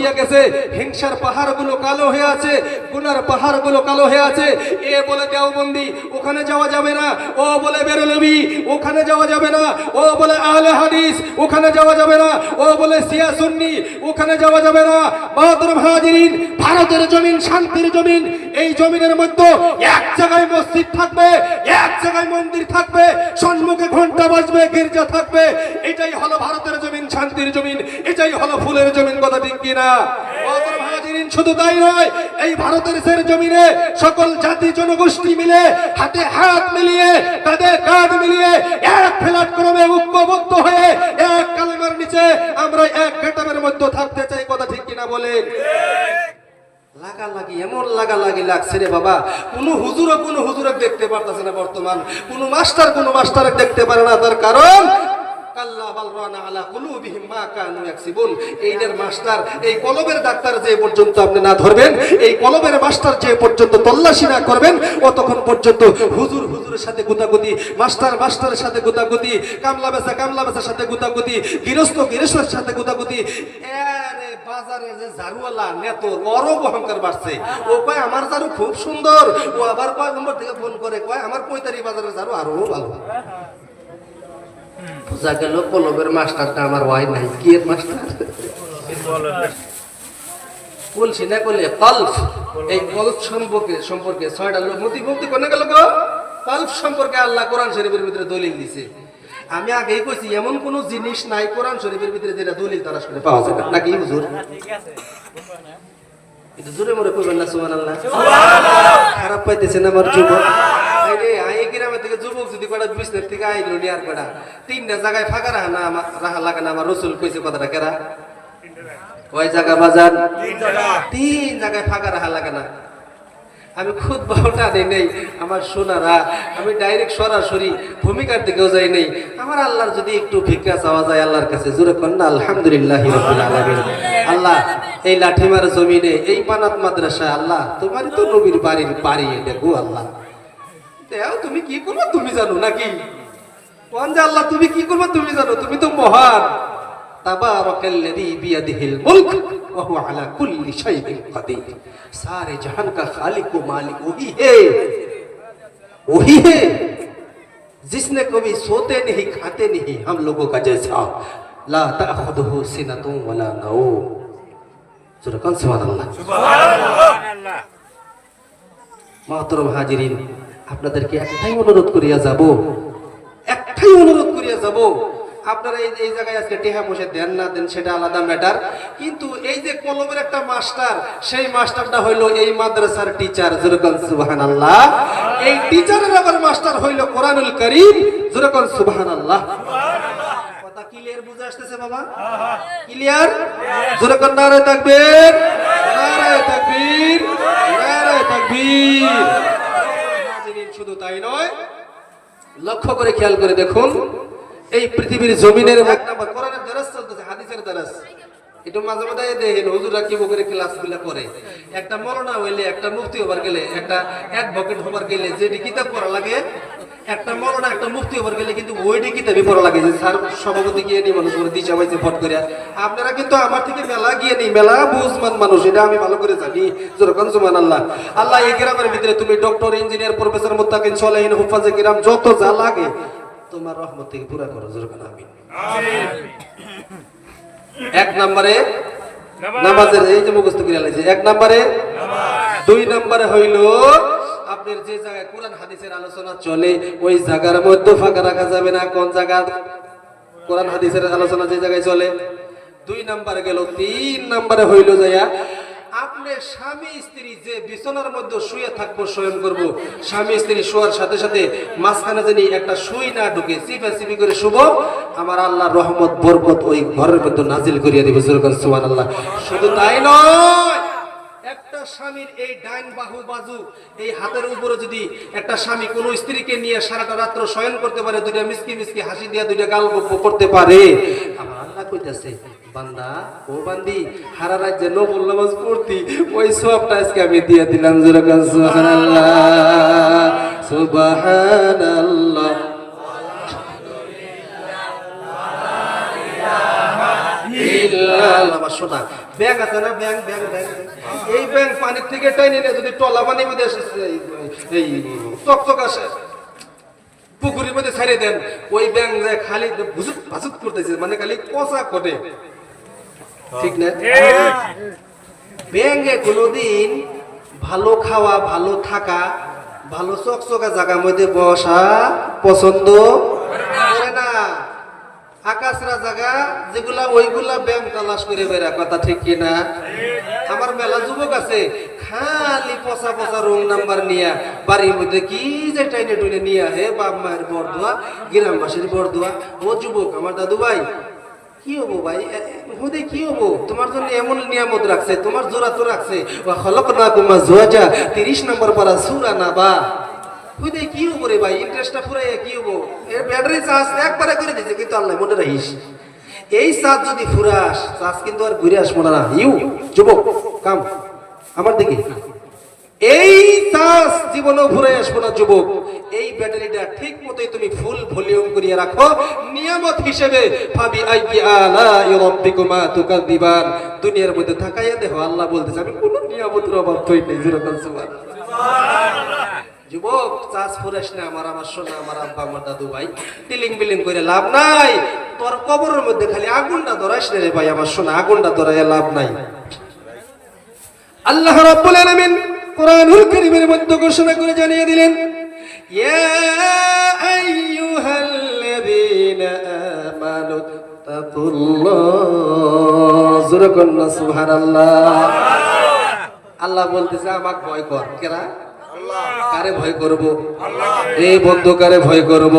ধসিয়ে গেছে, হিংসার পাহাড়গুলো কালো হয়ে আছে, গুনার পাহাড়গুলো কালো হয়ে আছে। এ বলে দেওবন্দি, ওখানে যাওয়া যাবে না। ও বলে বেরলভী, ওখানে যাওয়া যাবে না। ও বলে আহলে হাদিস, ওখানে যাওয়া যাবে না। ও বলে শিয়া সুন্নি, ওখানে যাওয়া যাবে না। বাহাদুর হাজিরিন, ভারতের জমিন শান্তির জমিন। এই জমিনের মধ্যে এক জায়গায় মসজিদ থাকবে, এক জায়গায় মন্দির থাকবে, সম্মুখে ঘন্টা বাজবে, গির্জা থাকবে। এটাই হলো ভারতের জমিন, শান্তির জমিন। এটাই হলো ফুলের জমিন। কথা ঠিক কিনা? বাহাদুর হাজিরিন, শুধু তাই নয়, এই ভারতের জমিনে সকল জাতি জনগোষ্ঠী মিলে হাতে হাত মিলিয়ে, কাঁধে কাঁধ মিলিয়ে, এক প্ল্যাটফর্মে ঐক্যবদ্ধ হয়ে এক কালেমার নিচে আমরা এক ঘেটামের মধ্যে থাকতে চাই। কথা ঠিক কিনা বলেন? লাগালাগি, এমন লাগালাগি লাগছে রে বাবা, কোনো হুজুর দেখতে পারতেছে না বর্তমান। কোনো মাস্টার দেখতে পারে না। তার কারণ কাল্লা বাল রানা আলা কুলুবিহিম মা কানু ইয়াকসিবুন। এইটার মাস্টার, এই কলবের ডাক্তার যে পর্যন্ত আপনি না ধরবেন, এই কলবের মাস্টার যে পর্যন্ত তল্লাশি না করবেন, ততক্ষণ পর্যন্ত হুজুরের সাথে গুতাগুতি, মাস্টারের সাথে গুতাগুতি, কামলা বেচার সাথে গুতাগুতি, গৃহস্থের সাথে গুতাগুতি। আরে বাজারে যে ঝাড়ুওয়ালা নেতো, বড় অহংকার বাড়ছে। ও কয় আমার ঝাড়ু খুব সুন্দর। ও আবার কয় নম্বর থেকে ফোন করে কয় আমার পৈতারি বাজারের ঝাড়ু আরো ভালো। বোঝা গেল কলবের মাস্টারটা আমার ওয়াই নাই। কি এর মাস্টার বলছি না করলে কল্প। এই কল্প সম্পর্কে 6টা লোক মুক্তি কোনে গেল গো? কল্প সম্পর্কে আল্লাহ কোরআন শরীফের ভিতরে দলিল দিছে। আমি আগেই কইছি, এমন কোন জিনিস নাই কোরআন শরীফের ভিতরে যেটা দলিল তারা শুনে পাওয়া যায় না। নাকি হুজুর? এটা জোরে মরে কইবেন না সুবহানাল্লাহ। খারাপ পাইতেছেন আমার যুবক। গ্রামের থেকে যুবক যদি কটা বিজনেস থেকে আইল নিয়ার কটা 3টা জায়গায় ফাঁকা রাখা লাগে না। আমার রসুল কইছে কথাটা কেরা? কয় জায়গা বাজার? 3 জায়গায় ফাঁকা রাখা লাগে না। আমি খুদ বাউটা নেই আমার সোনারা, আমি ডাইরেক্ট সরাসরি ভূমিকার দিকেও যাই নেই। আমার আল্লাহর যদি একটু ভিক্ষা চাওয়া যায় আল্লাহর কাছে, জোরে কন্যা আলহামদুলিল্লাহি রাব্বিল আলামিন। আল্লাহ, এই লাঠিমার জমিনে, এই বানাত মাদ্রাসা, আল্লাহ তোমারই তো নবীর বাড়ির বাড়ি দেখো। আল্লাহ তুমি কি করবো তুমি জানো নাকি? কোন যে আল্লাহ তুমি কি করবো তুমি জানো? তুমি তো মহান। তাবারাকাল্লাযী বিয়াদিহিল মুলক ওয়া হুয়া আলা কুল্লি শাইইন কাদির। सारे जहान का खालिक व मालिक वही है जिसने कभी सोते नहीं खाते नहीं हम लोगों का जैसा ला ताखुदुहु सिनतुन वला नौम। सुबहानाल्लाह सुबहानाल्लाह। मातरम हाजिरिन, আপনাদেরকে একটাই অনুরোধ করিয়া যাব, আপনারা এই জায়গায় আজকে টেহা পয়সা দেন না দেন সেটা আলাদা ম্যাটার। কিন্তু এই যে কলমের একটা মাস্টার, সেই মাস্টারটা হইলো এই মাদ্রাসার টিচার। যেরকম সুবহানাল্লাহ। এই টিচারের আবার মাস্টার হইলো কোরআনুল কারীম। যেরকম সুবহানাল্লাহ। কথা ক্লিয়ার বুঝে আসতেছে বাবা? ক্লিয়ার? যেরকম নারে তাকবীর, নারে তাকবীর, নারে তাকবীর। শুধু তাই নয়, লক্ষ্য করে খেয়াল করে দেখুন, এই পৃথিবীর জমিনের কোরআনের দরস চলতেছে, হাদিসের দরস। একটু মাঝে মাঝে দেখেন হুজুররা কি করে ক্লাসগুলো করে। একটা মৌলানা হইলে, একটা মুফতি হবার গেলে, একটা অ্যাডভোকেট হবার গেলে যেটি কিতাব পড়া লাগে, একটা মৌলানা একটা মুফতি হবার গেলে কিন্তু ওইটি কিতাবই পড়া লাগে। যে স্যার সভাপতি গিয়ে নেই মানুষ দিশা পাইছে ফট করে। আপনারা কিন্তু আমার থেকে মেলা গিয়ে নেই, মেলা বুঝমান মানুষ, এটা আমি ভালো করে জানি। যেরকম সুবহানাল্লাহ। আল্লাহ এই গ্রামের ভিতরে তুমি ডক্টর, ইঞ্জিনিয়ার, প্রফেসর, মুত্তাকিন, সালেহিন, হুফাজে কিরাম যত যা লাগে তোমার রহমত থেকে পুরা করো। যেরকম আমিন। এক নম্বরে নামাজের এই যে মুখস্থ করে আলাইছে, 1 নম্বরে। 2 নম্বরে হইল আপনার যে জায়গায় কোরআন হাদিসের আলোচনা চলে ওই জায়গার মধ্যে ফাঁকা রাখা যাবে না। কোন জায়গা? কোরআন হাদিসের আলোচনা যে জায়গায় চলে। 2 নম্বরে গেল। 3 নম্বরে হইল যাইয়া আপনি স্বামী স্ত্রী যে বিছানার মধ্যে শুয়ে থাকবো, শয়ন করব, স্বামী স্ত্রী শোয়ার সাথে সাথে মাঝখানে জানি একটা সুই না ঢুকে, চিপি করে শুভ, আমার আল্লাহ রহমত বরকত ওই ঘরের মধ্যে নাজিল করিয়া দিবে। সুবহানাল্লাহ। শুধু তাই নয়, একটা স্বামীর এই ডাইন বাহু বাজু, এই হাতের উপরে যদি একটা স্বামী কোন স্ত্রীকে নিয়ে সারাটা রাত্র শয়ন করতে পারে, 2টা মিসকি হাসি দিয়া 2টা গাল গপ্প করতে পারে, আমার আল্লাহ কইতাছে বান্দা ও বান্দি সারা রাত যে নফল নামাজ পড়তি ওই সওয়াবটা আজকে আমি দিয়ে দিলাম। যেরকম সুবহানাল্লাহ সুবহানাল্লাহ। আলহামদুলিল্লাহ লা ইলাহা ইল্লাল্লাহ আমার সোনা। ব্যাং আছে না, ব্যাং ব্যাং ব্যাং, এই ব্যাং পানির থেকে টাইনে নিয়ে যদি টলা পানির মধ্যে এই চকচক আসে পুকুরের মধ্যে ছেড়ে দেন, ওই ব্যাং খালি ভুসুক ভাসুক করতেছে, মানে খালি পচা কটে, ঠিক না? ব্যাঙে কোনোদিন ভালো খাওয়া, ভালো থাকা, ভালো চকচকা জায়গার মধ্যে বসা পছন্দ করে না। আকাশরা জায়গা যেগুলা ওইগুলা ব্যাং তালাশ করে বেড়া, কথা ঠিক কিনা? আমার মেলা যুবক আছে খালি পচা পচা রং নাম্বার নিয়া বাড়ির মধ্যে কি যে টাইনে টুইনে নিয়ে হে বাপ মায়ের বরদোয়া, গ্রামবাসীর বরদোয়া। ও যুবক, আমার দাদু ভাই কি হবো ভাই, হুদে কি হবো, তোমার জন্য এমন নিয়ামত রাখছে, তোমার জোড়া তো রাখছে, হলক না কুমা জোয়াজা 30 নম্বর পারা সুরা না বা হুদে কি হবো রে ভাই, ইন্টারেস্টটা ফুরাইয়া কি হবো, এর ব্যাটারি চার্জ একবারে করে দিয়েছে, কিন্তু আল্লাহ মনে রাখিস এই চার্জ যদি ফুরাস চার্জ কিন্তু আর ঘুরে আসবো না। ইউ যুবক কাম আমার দিকে, এই চার্জ জীবনেও ঘুরে আসবো না যুবক। এই ব্যাটারিটা ঠিক মতোই তুমি ফুল ভলিউম করিয়ে রাখো নিয়ামত হিসেবে। ফাবি আইয়ি আলাই রাব্বিকুমা তুকাযিবান, দুনিয়ার মধ্যে থাকাইয়া দেখো আল্লাহ বলতেছে আমি কোনো নিয়ামতের অভাব তৈরি নেই। সুবহানাল্লাহ। যুবক চার্জ ফুরাস না আমার সোনা, আমার আব্বা, আমার দাদু ভাই, টিলিং বিলিং করে লাভ নাই। তোর কবরের মধ্যে খালি আগুনটা ধরাস রে ভাই আমার সোনা, আগুনটা ধরাইয়া লাভ নাই। আল্লাহ রাব্বুল আলামিন কোরআনুল কারীমের মধ্যে ঘোষণা করে জানিয়ে দিলেন, ইয়া আইয়ুহাল্লাযীনা আমানু তাকুল্লাহ, জোরে কন্না সুবহানাল্লাহ। আল্লাহ বলতেছে আমাকে ভয় কর। কেরা? কারে ভয় করব? এই বন্ধু কারে ভয় করব?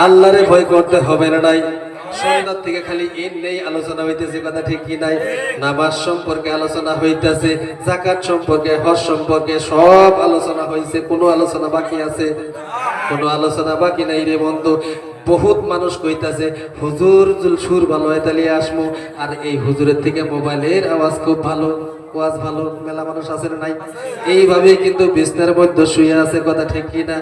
আল্লাহরে ভয় করতে হবে না। নাই সন্ধ্যার থেকে খালি এর নেই আলোচনা হইতেছে, কথা ঠিক কি নাই? নামাজ সম্পর্কে আলোচনা হইতেছে, যাকাত সম্পর্কে, হজ সম্পর্কে সব আলোচনা হয়েছে। কোনো আলোচনা বাকি আছে? কোনো আলোচনা বাকি নাই রে বন্ধু। বহুত মানুষ কইতাছে হুজুর সুর ভালো হয় তাহলে আসমু, আর এই হুজুরের থেকে মোবাইলের আওয়াজ খুব ভালো, ওয়াজ ভালো। মেলা মানুষ আছে না নাই? এইভাবে কিন্তু বিছনার মধ্যে শুয়ে আছে, কথা ঠিক কি না?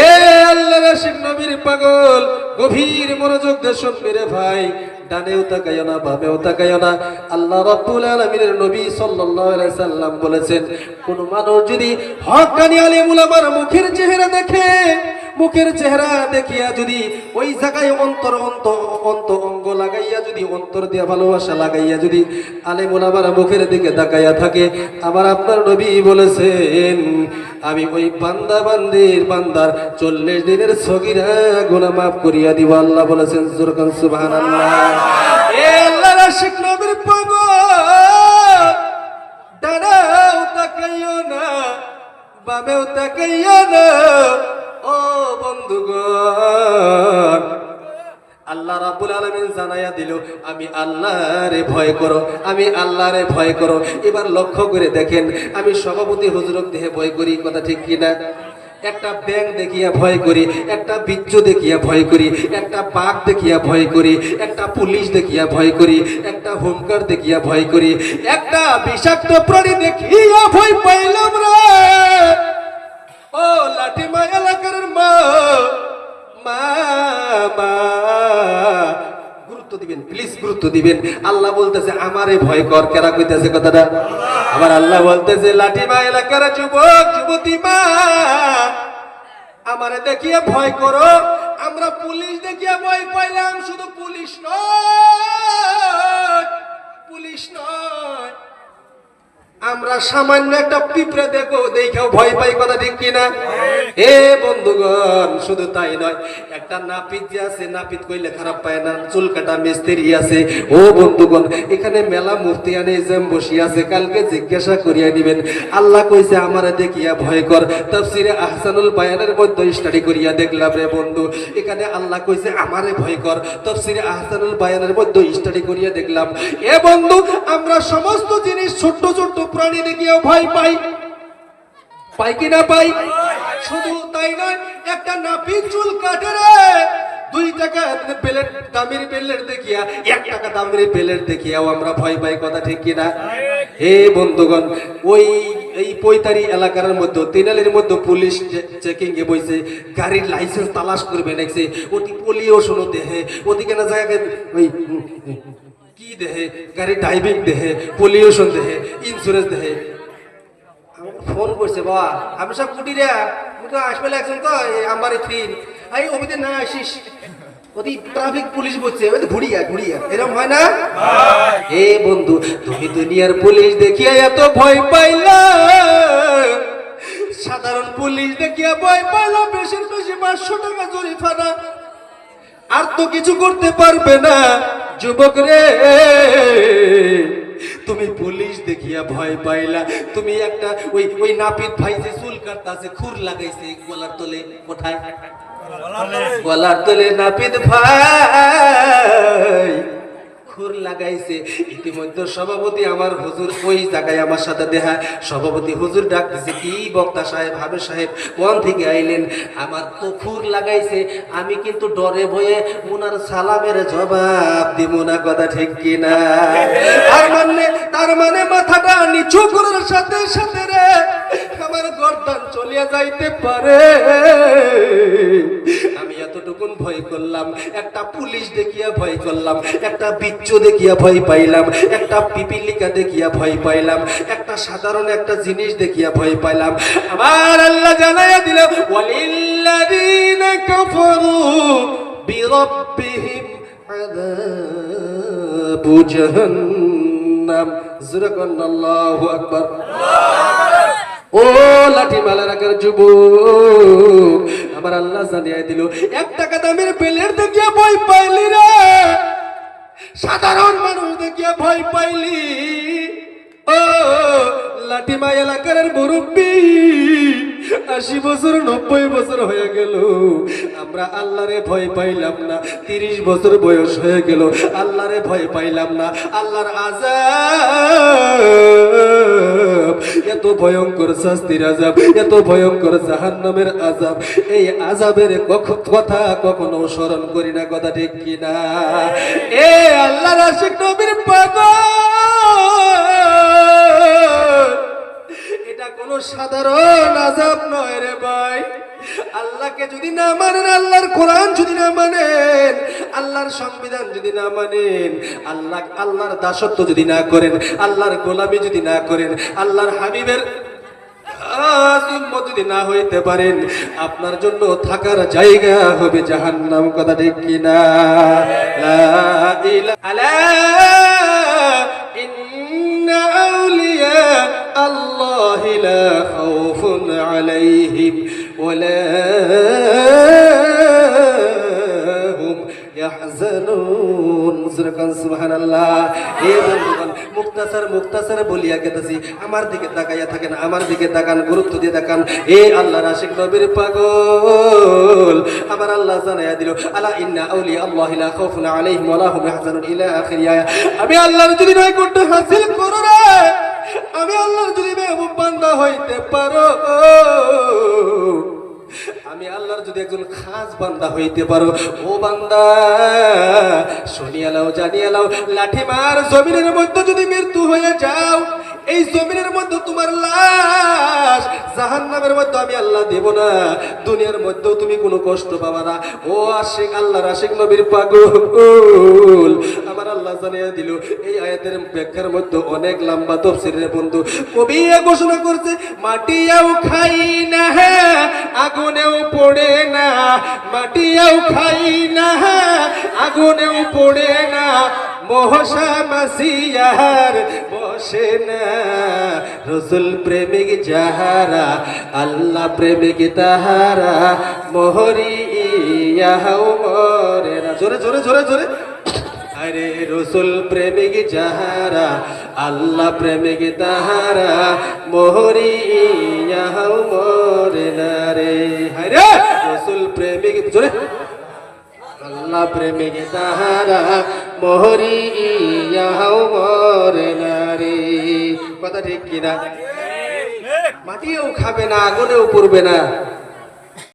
এ আল্লাহর রাসূল নবীর পাগল, গভীর মনোযোগ দিয়ে শুনবি রে ভাই। ডানেও তাকাইও না, বামেও তাকাইও না। আল্লাহ রাব্বুল আলামিনের নবী সাল্লাল্লাহু আলাইহি সাল্লাম বলেছেন, কোন মানুষ যদি হক্কানি আলেম উলামার মুখের চেহারা দেখে, মুখের চেহারা দেখিয়া যদি ওই জায়গায় অন্তর অঙ্গ লাগাইয়া, যদি অন্তর দিয়া ভালোবাসা লাগাইয়া যদি আলেম উলামার মুখের দিকে তাকাইয়া থাকে, আবার আপনার নবী বলেছেন আমি ওই বান্দার 40 দিনের সগীরা গুনাহ মাফ করিয়া দিব। আল্লাহ বলেছেন, জোরকান সুবহানাল্লাহ। এ আল্লাহর আশিক নবীর পাগল, ডানাও তাকাইও না, বামেও তাকাইও না। ও বন্ধুগণ, আল্লাহ রাব্বুল আলামিন জানাইয়া দিল আমি আল্লাহরে ভয় করো, আমি আল্লাহরে ভয় করো। এবার লক্ষ্য করে দেখেন, আমি সভাপতি হুজুরক দেখে ভয় করি, কথা ঠিক কিনা? একটা ব্যাং দেখিয়া ভয় করি, একটা বিচ্ছু দেখিয়া ভয় করি, একটা বাঘ দেখিয়া ভয় করি, একটা পুলিশ দেখিয়া ভয় করি, একটা হোমগার্ড দেখিয়া ভয় করি, একটা বিষাক্ত প্রাণী দেখিয়া ভয় পাইলাম রে। ও লাঠিমা এলাকার মা, গুরুত্ব দিবেন প্লিজ, গুরুত্ব দিবেন। আল্লাহ বলতেছে আমারে ভয় কর। কেরা কইতেছে কথাটা? আবার আল্লাহ বলতেছে লাঠিমা এলাকার যুবক যুবতী মা, আমারে দেখিয়া ভয় করো। আমরা পুলিশ দেখিয়া ভয় পাইলাম, শুধু পুলিশ নয়, পুলিশ নয়, আমরা সামান্য একটা পিঁপড়ে দেখাও ভয় পাই, কথা ঠিক কিনা? হে বন্ধুগণ, শুধু তাই নয়, একটা নাপিত যে আছে, নাপিত কইলে খারাপ পায় না, চুল কাটা মিস্ত্রি আছে। ও বন্ধুগণ, এখানে মেলা মুফতিয়ানে ইজাম বসি আছে, কালকে জিজ্ঞাসা করিয়া নিবেন। আল্লাহ কইছে আমারে দেখিয়া ভয় কর। তাফসিরে আহসানুল বায়ানের মধ্যে স্টাডি করিয়া দেখলাম রে বন্ধু, এখানে আল্লাহ কইছে আমারে ভয় কর। তাফসিরে আহসানুল বায়ানের মধ্যে স্টাডি করিয়া দেখলাম, এ বন্ধু আমরা সমস্ত জিনিস ছোট ছোট প্রাণী দেখিয়াও ভয় পাই, পাই কি না পাই? শুধু তাই নয়, একটা নাপিত চুল কাটে রে, 2 টাকা প্লেট দামের প্লেট দেখিয়া, 1 টাকা দামের প্লেট দেখিয়াও আমরা ভয় পাই, কথা ঠিক কিনা? হে বন্ধুগণ, ওই এই পৈতারি এলাকার মধ্যে, তিনালির মধ্যে পুলিশ চেকিং এ বইছে, গাড়ির লাইসেন্স তালাশ করবে নাকছে, ওটি পোলিও শুনো দেহে, ওদিকে না জায়গায় ওই কি দেহে গাড়ি ড্রাইভিং দেহে পলিউশন দেহে ইন্স্যুরেন্স দেহে আমাকে ফোন করছে বাবা আমি সব কুটিরা তো আসবে লাগছেন তো আমারই ফিন এই অভিতে না আসিস ওদি ট্রাফিক পুলিশ বলছে ওই ঘুরিয়া এরকম হয় না এ বন্ধু তুমি দুনিয়ার পুলিশ দেখিয়া এত ভয় পাইলা সাধারণ পুলিশ দেখিয়া ভয় পাইলা বেশি 500 টাকা জরিমানা আর তো কিছু করতে পারবে না যুবক রে তুমি পুলিশ দেখিয়া ভয় পাইলা তুমি একটা ওই নাপিত ভাই যে চুল কাটতাছে খুর লাগাইছে গলার তলে কোথায় গলার তলে নাপিত ভাই খুর লাগাইছে ইতিমধ্যে সভাপতি আমার হুজুর ওই জায়গায় আমার সাথে দেখা সভাপতি হুজুর ডাক দিছে কি বক্তা সাহেব হাবে সাহেব কোন থেকে আইলেন আমার তো খুর লাগাইছে আমি কিন্তু ডরে ভয়ে ওনার সালামের জবাব দিব না কথা ঠিক কিনা তার মানে মাথাটা নিচু করার সাথে সাথে রে আমার গর্দান চলিয়া যাইতে পারে আমি এতটুকুন ভয় করলাম একটা পুলিশ দেখিয়া ভয় করলাম একটা বিচ্ছু দেখিয়া ভয় পাইলাম একটা পিপিলিকা দেখিয়া ভয় পাইলাম একটা সাধারণ একটা জিনিস দেখিয়া ভয় পাইলাম আমার আল্লাহ জানাইয়া দিল ওয়ালিল্লাযীনা কাফারু বিরাব্বিহিম আযাবু জাহান্নাম আল্লাহু আকবার ও লাঠি মালা রাখার যুবক আমার আল্লাহ জানিয়ে দিল 1 টাকা দামের প্লেট দেখিয়া ভয় পাইলি রে সাধারণ মানুষ দেখিয়া ভয় পাইলি ও লাঠি মা এলাকার মুরব্বী 80 বছর 90 বছর হয়ে গেল আমরা আল্লাহরে ভয় পাইলাম না 30 বছর বয়স হয়ে গেল আল্লাহরে ভয় পাইলাম না আল্লাহর আযাব এত ভয়ঙ্কর শাস্তির আযাব এত ভয়ঙ্কর জাহান্নামের আযাব এই আযাবের কথা কখনো স্মরণ করি না কথা ঠিক কিনা এ আল্লাহর আশিক নবীর পাগল এটা কোন সাধারণ আযাব নয় রে ভাই আল্লাহকে যদি না মানেন আল্লাহর কোরআন যদি না মানেন আল্লাহর সংবিধান যদি না মানেন আল্লাহর দাসত্ব যদি না করেন আল্লাহর গোলামি যদি না করেন আল্লাহর হাবিবের উম্মত যদি না হইতে পারেন আপনার জন্য থাকার জায়গা হবে জাহান্নাম কথা ঠিক কিনা লা ইলাহা ইন্না আউলিয়া আল্লাহি লা খাউফুন আলাইহিম ওয়ালা হুম ইয়াহজানুন সুবহানাল্লাহ এ বন্ধুগণ মুক্তাসার বলিয়া গেতেছি আমার দিকে তাকাইয়া থাকেন আমার দিকে তাকান গুরুত্ব দিয়ে তাকান এ আল্লাহর আশিক নবীর পাগল আমার আল্লাহ জানাইয়া দিল আলা ইন্না আউলিয়া আল্লাহি লা খাউফুন আলাইহিম ওয়া লা হুম ইয়াহজানুন ইলা আখির আয়া আমি আল্লাহর যদি নৈকট্য হাসিল করো রে আমি আল্লাহর যদি মেহবুব বান্দা হইতে পারো আমি আল্লাহর যদি একজন খাস বান্দা হইতে পারো ও বান্দা শুনিয়া লাও জানিয়া লাও লাঠি মার জমিনের মধ্যে যদি মৃত্যু হয়ে যাও এই জমিনের মধ্যে তোমার লাশ জাহান্নামের মধ্যে আমি আল্লাহ দেব না দুনিয়ার মধ্যেও তুমি কোনো কষ্ট পাবা না ও আশিক আল্লাহর আশিক নবীর পাগল আমার আল্লাহ জানিয়ে দিল এই আয়াতের ব্যাখ্যার মধ্যে অনেক লম্বা তাফসীরের বন্ধু কবি ঘোষণা করছে মাটিও খাই না আগুনেও পড়ে না মাটিও খাই না আগুনেও পড়ে না মহসা মাসিয়ার বসে না রসুল প্রেমিক যাহারা আল্লাহ প্রেমিক তাহারা মোহরি ইয়াহাও মরে না জোরে জোরে জোরে জোরে আরে রসুল প্রেমিক যাহারা আল্লাহ প্রেমিক তাহারা মোহরি ইয়াহাও মরে না রে আরে রসুল প্রেমিক জোরে আল্লাহ প্রেমিক তাহারা মোহরি ইয়াহাও মরে না রে কথা ঠিক কিনা মাটিও খাবে না আগুনেও পড়বে না